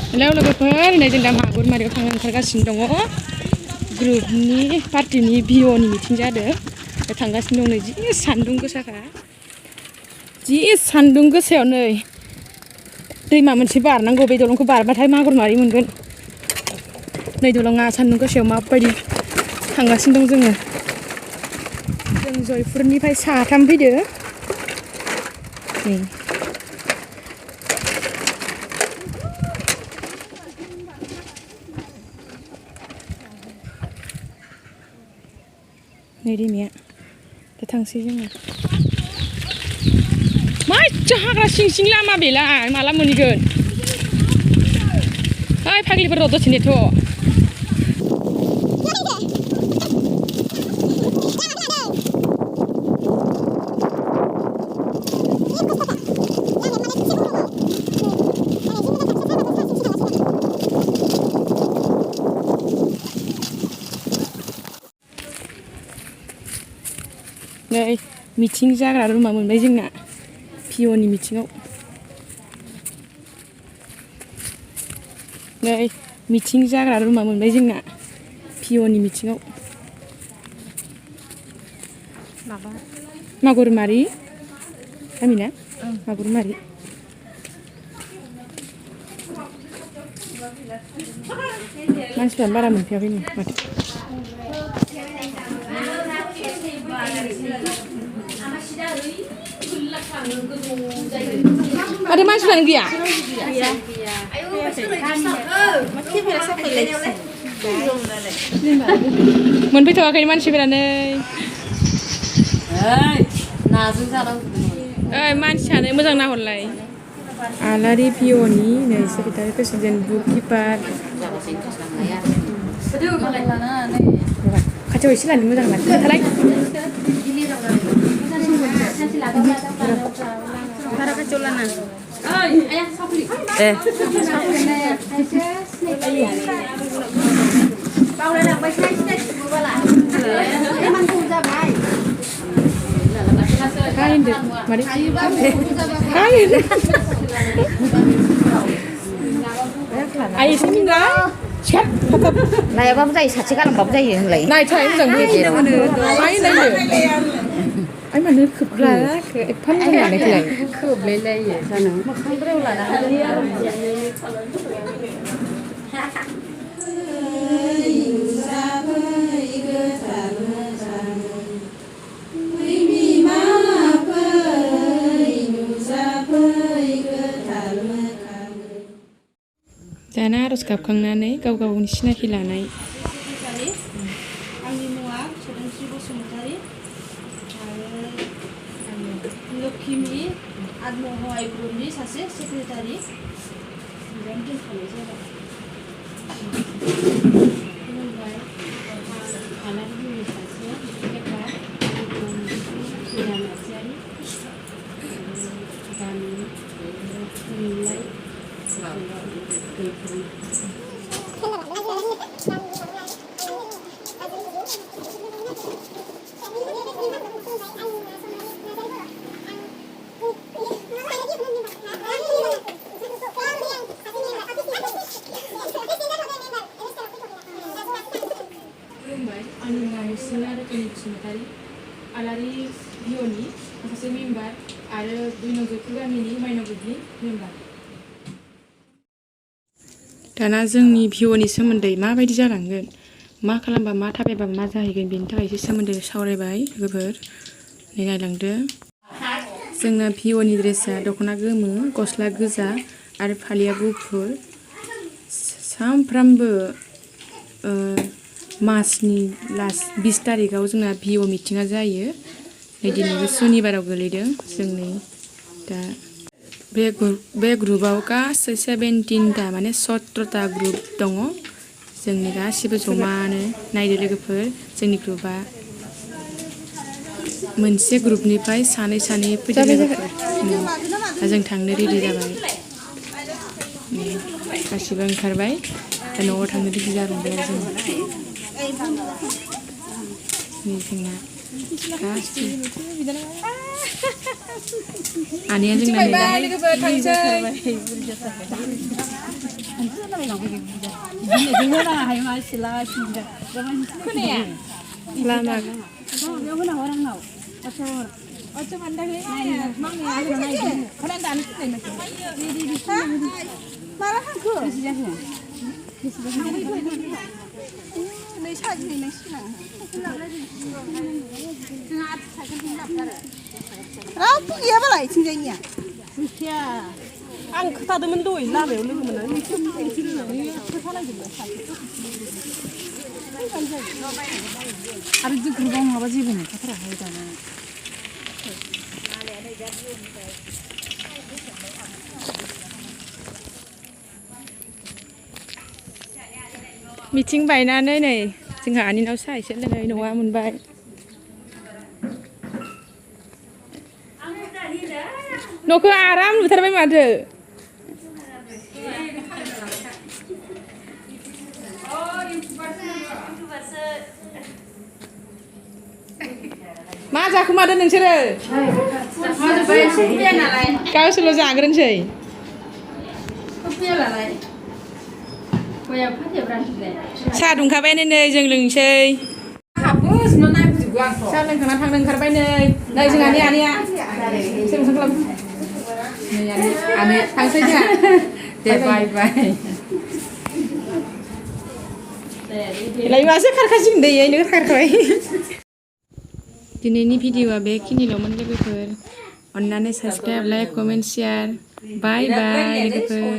Hello लोगोफोर नै जों दा मागुरमारियाव थांनो ओंखारगासिनो दङ ग्रुपनि पार्टिनि भिअनि मिटिं जादों थांगासिनो दं नै जि सान्दुं गोसाखा जि सान्दुं गोसायाव नै दैमा मोनसे बारनांगौ बे दलंखौ बारबाथाय मागुरमारि मोनगोन नै दलङा सान्दुं गोसायाव माबायदि थांगासिनो दं जों जयपुरनिफ्राय साथाम फैदो नै दैमाया दा थांसै जोङो मा एसे हाग्रा सिं सिं लामा बेलाय माला मोनहैगोन ओइ फाग्लिफोर र' दसे नेथ' नै मिटिं जाग्रा रुमा मोनबाय जोंना भिअनि मिटिङाव नै मिटिं जाग्रा रुमा मोनबाय जोंना भिअनि मिटिङाव मागुरमारि गामिना मागुरमारि मानसिफ्रानो बारा मोनफैयाखैनो माथो ada masalah dia? मोनफैथ'वाखै मानसिफोरानो मानसियानो मोजां नाहरलाय आलारि भिअनि नै सेक्रेटारि प्रेसिडेन्ट बुक किपार खाथियाव एसे लानो मोजां लानो खोन्थालाय बारा खाथियाव लाना नायाबाबो जायो सासे गालांबाबो जायो होनलाय नायथाय मोजां आइ मानो खोबलायाखै एफा मोजां लानायखौलाय खोबलायलायो जानो मोखांफोराव लाना दाना आरज गाबखांनानै गाव गावनि सिनायथि लानाय आंनि मुङा सोदोमस्रि बसुमतारी लक्ष्मी आत्महहाय ग्रुपनि सासे सेक्रेटारि दोनखानाय जाबाय खुलुमबाय आलारि भिअनि सासे सेक्रेटारि नार्जारि गामि थुनलाइ आंनि मुङा मिसिना रोखोमनि बसुमतारी आलारि भिअनि सासे मेम्बार आरो 2 नं जयपुर गामिनि माइनावगुदि मेम्बार दाना जोंनि भिअनि सोमोन्दै माबायदि जालांगोन मा खालामबा मा थाबायबा मा जाहैगोन बेनि थाखाय एसे सोमोन्दै सावरायबाय लोगोफोर नायलांदो जोंना भिअनि ड्रेसा दख'ना गोमो गस्ला गोजा आरो फालिया गुफुर सानफ्रामबो मासनि लास्ट 20 तारिखआव जोंना भिअ मिटिङा जायो नै दिनैबो सुनिबाराव गोलैदों जोंनि दा बे ग्रुपआव गासै 17टा माने 17टा ग्रुप दङ जोंनि गासिबो जमानो नायदो लोगोफोर जोंनि ग्रुपआ मोनसे ग्रुपनिफ्राय सानै फैदो लोगोफोर दा जों थांनो रेडि जाबाय गासिबो ओंखारबाय दा न'आव थांनो रेडि जाबाय जों नै जोंना गासिबो आनैया जोंना नै बाय लोगोफोर थांसै खोनाया लामा अच्चा मानदाखै मावनाया खोनाया दानो थिननाय माला थांखो नै साजिनायनांसिगोन रावबो गैयाबालाय इथिंजायनिया गैखाया आं खोथादोंमोन दहाय लामायाव लोगो मोननानै आरो जों ग्रुपाव नङाबा जेबो मोनखाथाराहाय दाना मिथिं बायनानै नै जोंहा आनैनाव साहा एसे लोंनाय नङा मोनबाय न'खौ आराम लुथारबाय माथो मा जाखोमादों नोंसोरो गावसोरल' जाग्रोनोसै साहा दुंखाबायानो नै जों लोंसै साहा लोंखांना थांनो ओंखारबाय नै जोंहानि आनैया सोर ओंखार खालाम नै आनै थांसै जोंहा दे बाय बाय लाय मासो खारखासिगोन दे नों खारखाबाय दिनैनि भिडिअआ बेखिनिल'मोन लोगोफोर अन्नानै साबस्क्राइब लाइक कमेन्ट शेयार बाय बाय लोगोफोर